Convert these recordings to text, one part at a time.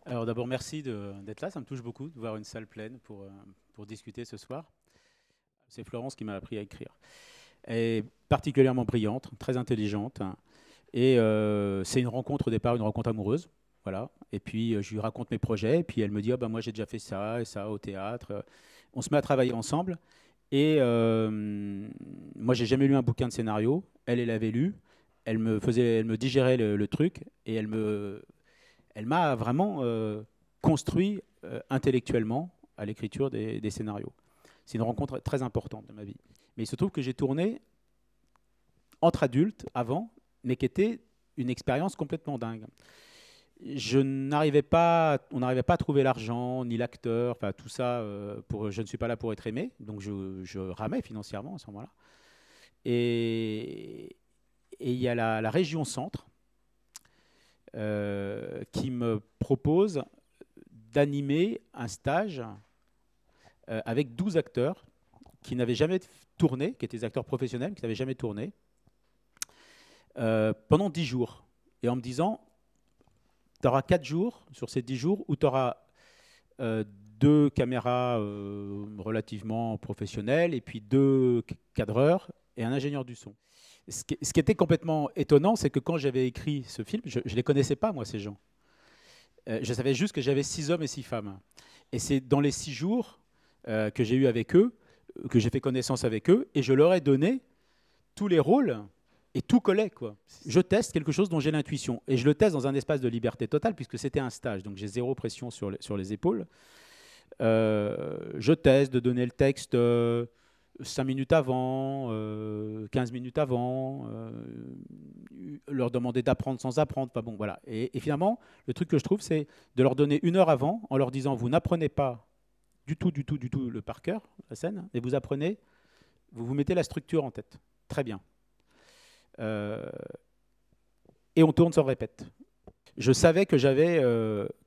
Alors d'abord, merci d'être là. Ça me touche beaucoup de voir une salle pleine pour discuter ce soir. C'est Florence qui m'a appris à écrire. Elle est particulièrement brillante, très intelligente. Et c'est une rencontre au départ, une rencontre amoureuse. Voilà. Et puis je lui raconte mes projets. Et puis elle me dit, ah, ben, moi j'ai déjà fait ça et ça au théâtre. On se met à travailler ensemble. Et moi j'ai jamais lu un bouquin de scénario. Elle l'avait lu. Elle me digérait le truc. Et elle m'a vraiment construit intellectuellement à l'écriture des scénarios. C'est une rencontre très importante de ma vie. Mais il se trouve que j'ai tourné entre adultes avant, mais qui était une expérience complètement dingue. On n'arrivait pas à trouver l'argent, ni l'acteur, enfin tout ça, je ne suis pas là pour être aimé, donc je ramais financièrement à ce moment-là. Et il y a la région Centre qui me propose d'animer un stage avec 12 acteurs qui n'avaient jamais tourné, qui étaient des acteurs professionnels, qui n'avaient jamais tourné, pendant 10 jours. Et en me disant, tu auras 4 jours sur ces 10 jours où tu auras deux caméras relativement professionnelles et puis deux cadreurs et un ingénieur du son. Ce qui était complètement étonnant, c'est que quand j'avais écrit ce film, je ne les connaissais pas, moi, ces gens. Je savais juste que j'avais 6 hommes et 6 femmes. Et c'est dans les 6 jours que j'ai eu avec eux, que j'ai fait connaissance avec eux, et je leur ai donné tous les rôles, et tout collait, quoi. Je teste quelque chose dont j'ai l'intuition, et je le teste dans un espace de liberté totale, puisque c'était un stage, donc j'ai zéro pression sur les épaules. Je teste de donner le texte 5 minutes avant, 15 minutes avant, leur demander d'apprendre sans apprendre. Enfin bon, voilà. Et finalement, le truc que je trouve, c'est de leur donner 1 heure avant en leur disant, vous n'apprenez pas du tout le par cœur, la scène, et vous apprenez, vous vous mettez la structure en tête. Très bien. Et on tourne sans répète. Je savais que j'avais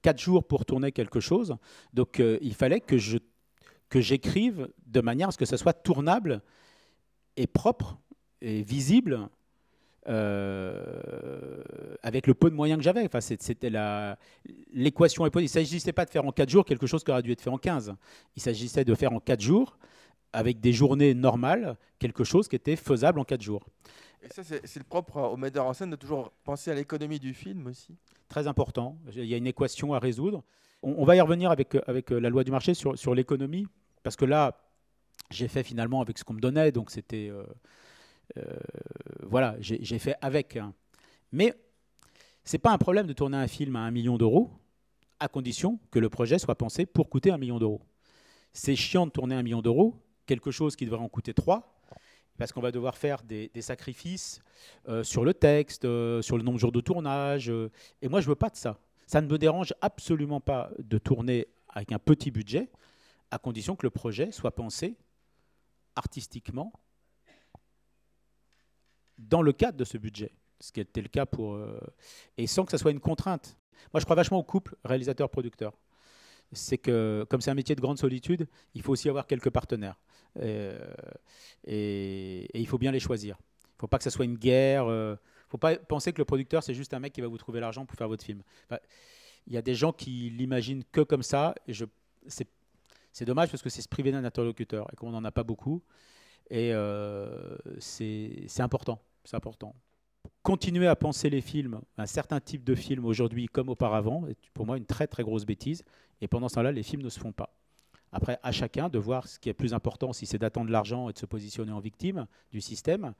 4 jours pour tourner quelque chose, donc il fallait que j'écrive de manière à ce que ça soit tournable et propre et visible avec le peu de moyens que j'avais. Enfin, c'était l'équation est possible. Il ne s'agissait pas de faire en 4 jours quelque chose qui aurait dû être fait en 15. Il s'agissait de faire en 4 jours, avec des journées normales, quelque chose qui était faisable en 4 jours. Et ça, c'est le propre au metteur en scène de toujours penser à l'économie du film aussi. Très important. Il y a une équation à résoudre. On va y revenir avec la loi du marché sur l'économie, parce que là, j'ai fait finalement avec ce qu'on me donnait, donc c'était... voilà, j'ai fait avec. Hein. Mais ce n'est pas un problème de tourner un film à 1 million d'euros, à condition que le projet soit pensé pour coûter 1 million d'euros. C'est chiant de tourner 1 million d'euros, quelque chose qui devrait en coûter 3, parce qu'on va devoir faire des sacrifices sur le texte, sur le nombre de jours de tournage. Et moi, je ne veux pas de ça. Ça ne me dérange absolument pas de tourner avec un petit budget, à condition que le projet soit pensé artistiquement dans le cadre de ce budget, ce qui était le cas pour... et sans que ça soit une contrainte. Moi, je crois vachement au couple réalisateur-producteur. C'est que, comme c'est un métier de grande solitude, il faut aussi avoir quelques partenaires. Et il faut bien les choisir. Il ne faut pas que ça soit une guerre. Il ne faut pas penser que le producteur, c'est juste un mec qui va vous trouver l'argent pour faire votre film. Enfin, il y a des gens qui l'imaginent que comme ça. Et c'est dommage parce que c'est se priver d'un interlocuteur. Et comme on n'en a pas beaucoup, et c'est important. C'est important. Continuer à penser les films, un certain type de film aujourd'hui comme auparavant, est pour moi une très très grosse bêtise. Et pendant ce temps-là, les films ne se font pas. Après, à chacun de voir ce qui est plus important, si c'est d'attendre l'argent et de se positionner en victime du système,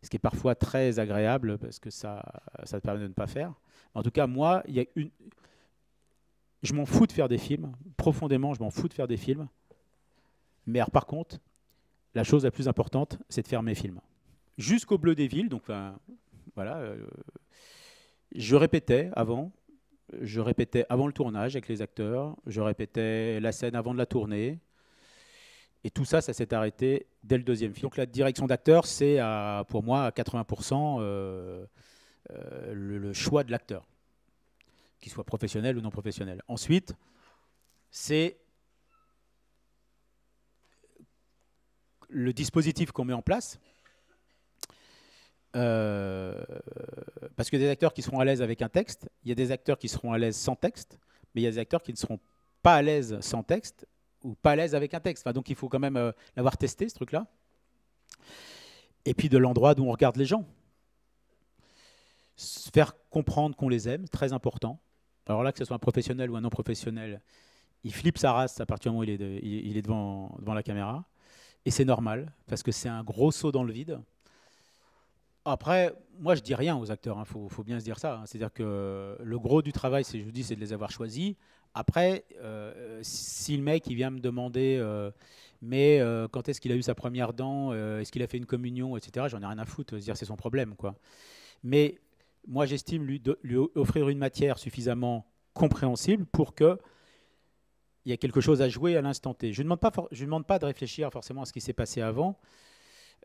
ce qui est parfois très agréable parce que ça te permet de ne pas faire. En tout cas, moi, je m'en fous de faire des films. Profondément, je m'en fous de faire des films. Mais alors, par contre, la chose la plus importante, c'est de faire mes films. Jusqu'au Bleu des Villes, donc voilà, je répétais avant le tournage avec les acteurs, je répétais la scène avant de la tourner. Et tout ça, ça s'est arrêté dès le deuxième film. Donc la direction d'acteur, c'est pour moi à 80% le choix de l'acteur, qu'il soit professionnel ou non professionnel. Ensuite, c'est le dispositif qu'on met en place. Parce qu'il y a des acteurs qui seront à l'aise avec un texte, il y a des acteurs qui seront à l'aise sans texte, mais il y a des acteurs qui ne seront pas à l'aise sans texte ou pas à l'aise avec un texte. Enfin, donc il faut quand même l'avoir testé, ce truc-là. Et puis de l'endroit d'où on regarde les gens. Se faire comprendre qu'on les aime, très important. Alors là, que ce soit un professionnel ou un non professionnel, il flippe sa race à partir du moment où il est devant la caméra. Et c'est normal, parce que c'est un gros saut dans le vide. Après, moi, je dis rien aux acteurs, il faut bien se dire ça. C'est-à-dire que le gros du travail, je vous dis, c'est de les avoir choisis. Après, si le mec il vient me demander, quand est-ce qu'il a eu sa première dent, est-ce qu'il a fait une communion, etc., j'en ai rien à foutre. Dire c'est son problème, quoi. Mais moi, j'estime lui offrir une matière suffisamment compréhensible pour que il y ait quelque chose à jouer à l'instant T. Je ne lui demande pas de réfléchir forcément à ce qui s'est passé avant.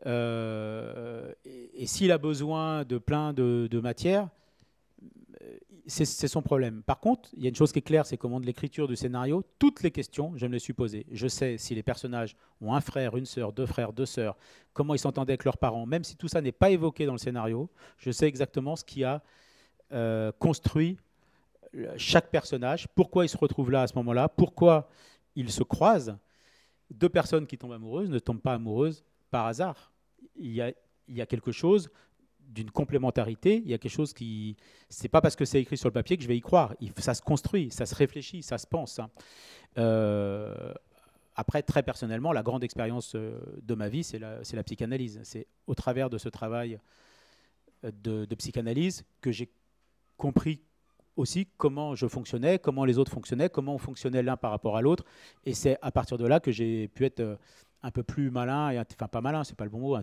Et s'il a besoin de plein de matières, c'est son problème. Par contre, il y a une chose qui est claire, c'est qu'au moment de l'écriture du scénario, toutes les questions, je me les suis posées. Je sais si les personnages ont un frère, une sœur, deux frères, deux sœurs, comment ils s'entendaient avec leurs parents, même si tout ça n'est pas évoqué dans le scénario, je sais exactement ce qui a construit chaque personnage, pourquoi ils se retrouvent là à ce moment-là, pourquoi ils se croisent. Deux personnes qui tombent amoureuses ne tombent pas amoureuses par hasard. Il y a quelque chose d'une complémentarité, il y a quelque chose qui... C'est pas parce que c'est écrit sur le papier que je vais y croire. Ça se construit, ça se réfléchit, ça se pense. Après, très personnellement, la grande expérience de ma vie, c'est la psychanalyse. C'est au travers de ce travail de psychanalyse que j'ai compris aussi comment je fonctionnais, comment les autres fonctionnaient, comment on fonctionnait l'un par rapport à l'autre. Et c'est à partir de là que j'ai pu être un peu plus malin, enfin pas malin, c'est pas le bon mot,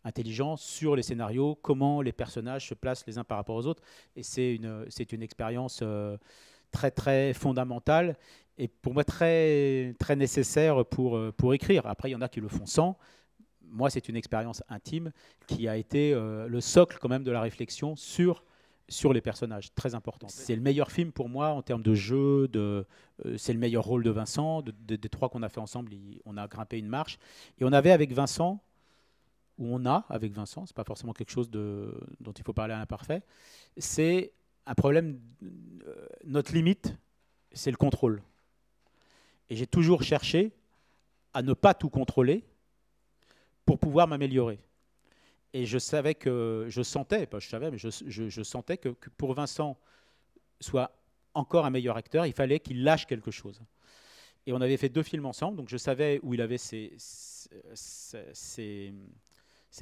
intelligent sur les scénarios, comment les personnages se placent les uns par rapport aux autres. Et c'est une expérience très très fondamentale et pour moi très, très nécessaire pour écrire. Après, il y en a qui le font sans. Moi, c'est une expérience intime qui a été le socle quand même de la réflexion sur les personnages, très important. C'est le meilleur film pour moi en termes de jeu, c'est le meilleur rôle de Vincent. Des trois qu'on a fait ensemble, on a grimpé une marche. Et on avait avec Vincent, c'est pas forcément quelque chose dont il faut parler à l'imparfait, c'est un problème, notre limite, c'est le contrôle. Et j'ai toujours cherché à ne pas tout contrôler pour pouvoir m'améliorer. Et je savais que, je sentais que pour Vincent soit encore un meilleur acteur, il fallait qu'il lâche quelque chose. Et on avait fait 2 films ensemble, donc je savais où il avait ses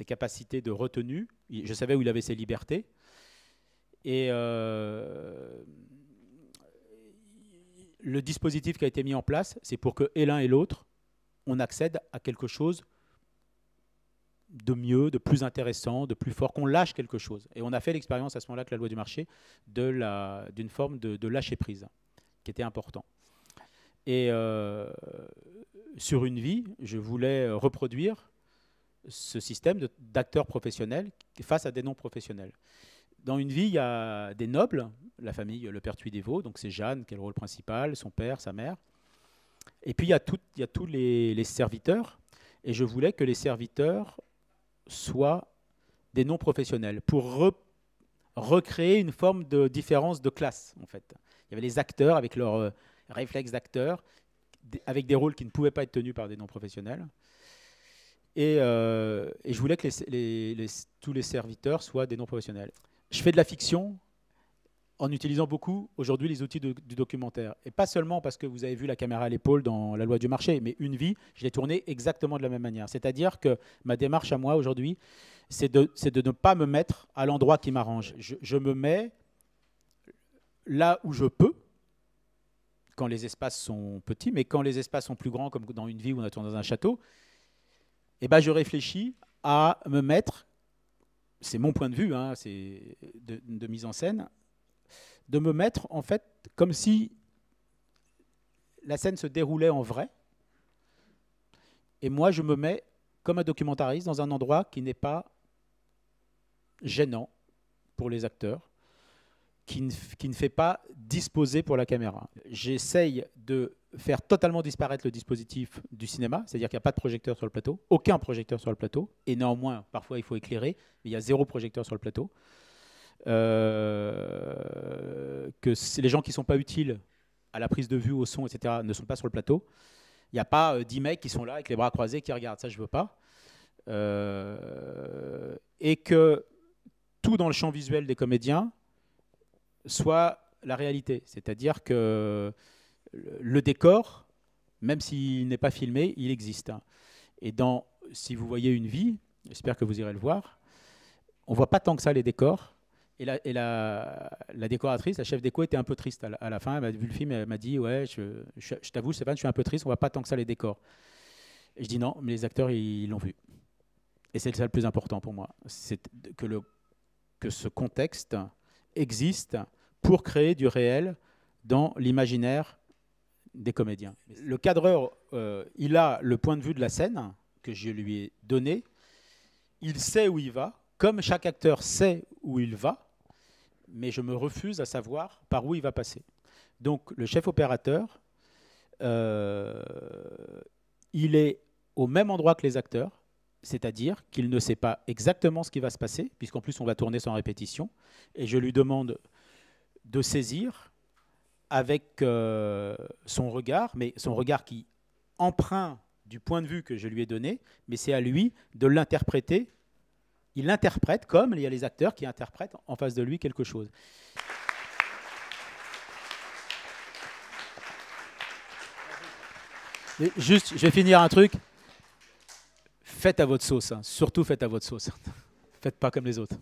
capacités de retenue, je savais où il avait ses libertés. Et le dispositif qui a été mis en place, c'est pour que et l'un et l'autre, on accède à quelque chose de mieux, de plus intéressant, de plus fort, qu'on lâche quelque chose. Et on a fait l'expérience à ce moment-là que la loi du marché d'une forme de lâcher prise, qui était important. Et sur une vie, je voulais reproduire ce système d'acteurs professionnels face à des non-professionnels. Dans une vie, il y a des nobles, la famille Le Pertuis des Vaux, donc c'est Jeanne qui a le rôle principal, son père, sa mère. Et puis il y a tous les serviteurs, et je voulais que les serviteurs soient des non-professionnels pour recréer une forme de différence de classe, en fait. Il y avait les acteurs avec leurs réflexes d'acteurs, avec des rôles qui ne pouvaient pas être tenus par des non-professionnels. Et je voulais que tous les serviteurs soient des non-professionnels. Je fais de la fiction en utilisant beaucoup aujourd'hui les outils du documentaire. Et pas seulement parce que vous avez vu la caméra à l'épaule dans La loi du marché, mais une vie, je l'ai tournée exactement de la même manière. C'est-à-dire que ma démarche à moi aujourd'hui, c'est de ne pas me mettre à l'endroit qui m'arrange. Je me mets là où je peux, quand les espaces sont petits, mais quand les espaces sont plus grands, comme dans une vie où on a tourné dans un château, eh ben je réfléchis à me mettre, c'est mon point de vue, hein, c'est de mise en scène, de me mettre en fait comme si la scène se déroulait en vrai. Et moi, je me mets comme un documentariste dans un endroit qui n'est pas gênant pour les acteurs, qui ne fait pas disposer pour la caméra. J'essaye de faire totalement disparaître le dispositif du cinéma, c'est-à-dire qu'il n'y a pas de projecteur sur le plateau, aucun projecteur sur le plateau, et néanmoins, parfois il faut éclairer, mais il y a 0 projecteur sur le plateau. Que les gens qui ne sont pas utiles à la prise de vue, au son, etc., ne sont pas sur le plateau. Il n'y a pas 10 mecs qui sont là avec les bras croisés qui regardent. Ça, je ne veux pas. Et que tout dans le champ visuel des comédiens soit la réalité. C'est-à-dire que le décor, même s'il n'est pas filmé, il existe. Et si vous voyez Une vie, j'espère que vous irez le voir, on ne voit pas tant que ça les décors. Et la décoratrice, la chef déco, était un peu triste à la fin. Elle m'a vu le film et elle m'a dit « Ouais, je t'avoue, Stéphane, je suis un peu triste, on ne voit pas tant que ça les décors. » Et je dis « Non, mais les acteurs, ils l'ont vu. » Et c'est ça le plus important pour moi. C'est que ce contexte existe pour créer du réel dans l'imaginaire des comédiens. Le cadreur, il a le point de vue de la scène que je lui ai donné. Il sait où il va, comme chaque acteur sait où il va, mais je me refuse à savoir par où il va passer. Donc le chef opérateur, il est au même endroit que les acteurs, c'est-à-dire qu'il ne sait pas exactement ce qui va se passer, puisqu'en plus on va tourner sans répétition, et je lui demande de saisir avec son regard, mais son regard qui empreint du point de vue que je lui ai donné, mais c'est à lui de l'interpréter. Il l'interprète comme il y a les acteurs qui interprètent en face de lui quelque chose. Et juste, je vais finir un truc. Faites à votre sauce, hein. Surtout faites à votre sauce. Faites pas comme les autres.